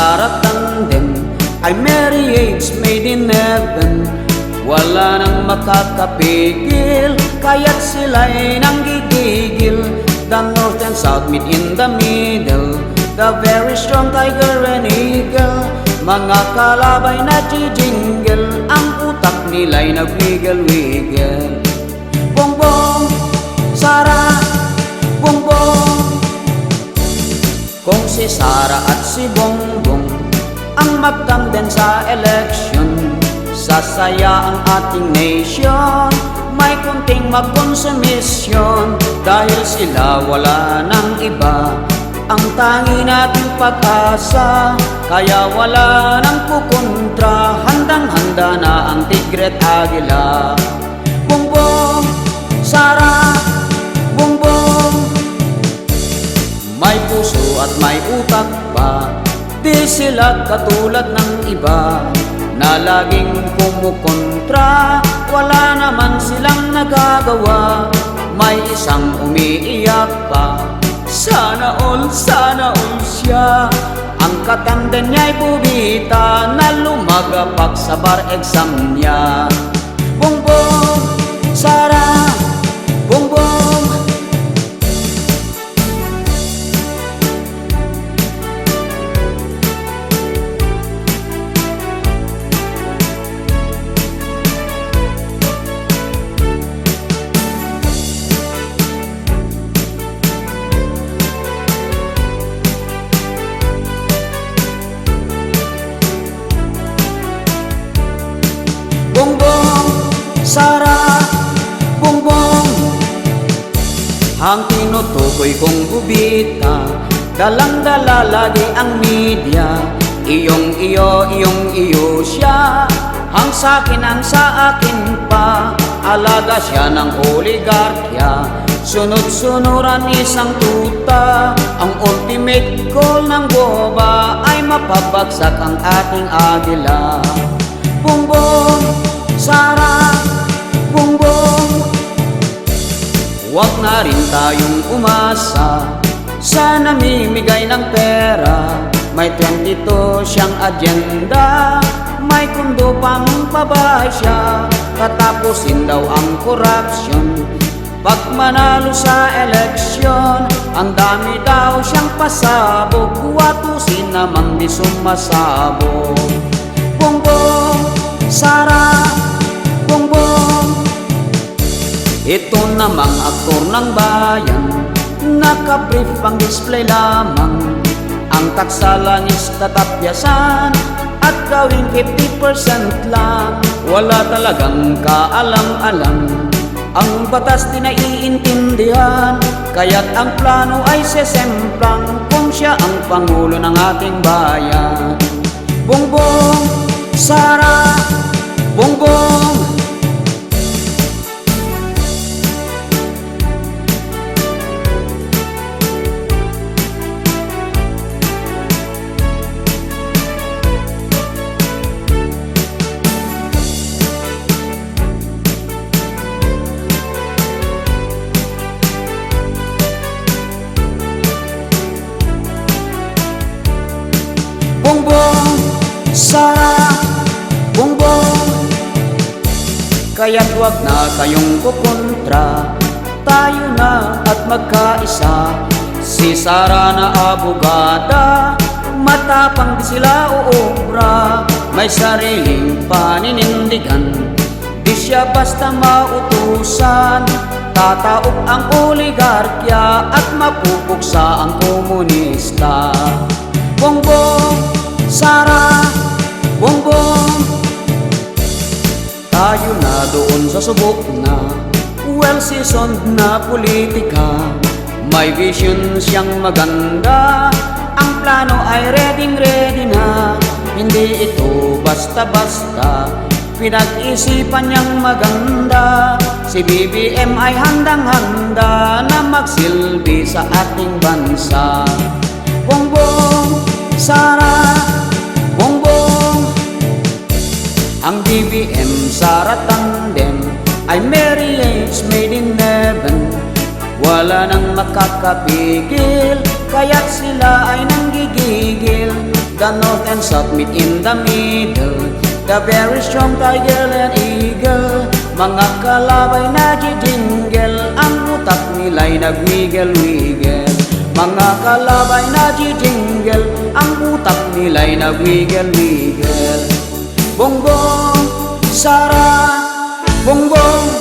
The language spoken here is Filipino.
Sara tandem ay marriage made in heaven. Wala nang makakapigil, kaya't sila'y nanggigigil. The north and south meet in the middle, the very strong tiger and eagle. Mga kalabay na jingle, ang utak nila'y nagwiggle-wiggle. Bongbong, Sara, bongbong. Kung si Sara at si Bongbong ang magtamden sa eleksyon, sasaya ang ating nation, may kunting magkonsumisyon. Dahil sila wala nang iba, ang tangi nating pag-asa. Kaya wala nang kukontra, handang-handa na ang tigre at agila. Bongbong, Sara, bongbong. May puso at may utak pa, di sila katulad ng iba na laging kumukontra. Wala naman silang nagagawa, may isang umiiyak pa. Sana all siya. Ang katanden niya'y bubita na lumagapak sa bar exam niya. Bongbong, Sara, bongbong. Bongbong, Sara, bongbong. Ang tinutukoy kong gubita, dalang-dala lagi ang media. Iyong iyo siya, ang sakin ang sa akin pa. Alaga siya ng oligarkya, sunod-sunuran isang tuta. Ang ultimate goal ng boba ay mapabagsak ang ating agila. Bongbong, Sara, bongbong. Huwag na rin tayong umasa sa namimigay ng pera. May 22 siyang agenda, may kundo pang babae siya. Tatapusin daw ang corruption pag manalo sa eleksyon. Ang dami daw siyang pasabog, watusin namang di sumasabog. Bongbong, Sara, bongbong. Ito namang aktor ng bayan, nakabrief ang display lamang. Ang taksa lang is tatapyasan at gawing 50% lang. Wala talagang kaalam-alam, ang batas di naiintindihan. Kaya't ang plano ay sesemplang kung siya ang pangulo ng ating bayan. Bongbong, Sara, bongbong. Bongbong, Sara, bongbong. Kaya't huwag na kayong kukontra, tayo na at magkaisa. Si Sara na abogada, matapang di sila uubra. May sariling paninindigan, di siya basta mautusan. Tataob ang oligarkya at mapupuksa ang komunista. Bongbong, Sara, bongbong. Tayo na doon sa subok na well-seasoned na politika. May vision siyang maganda, ang plano ay ready na. Hindi ito basta-basta, pinag-isipan niyang maganda. Si BBM ay handang-handa na magsilbi sa ating bansa. Bongbong, Sara, bongbong. Ang BBM Sara tandem ay marriage made in heaven. Wala nang makakapigil, kaya't sila ay nanggigigil. The north and south meet in the middle, the very strong tiger and eagle. Mga kalabay nagdidinggel, ang utak nila'y nagwigel-wigel. Mga kalabay nagdidinggel, ang utak nila'y nagwigel-wigel. Bongbong, Sara, bongbong,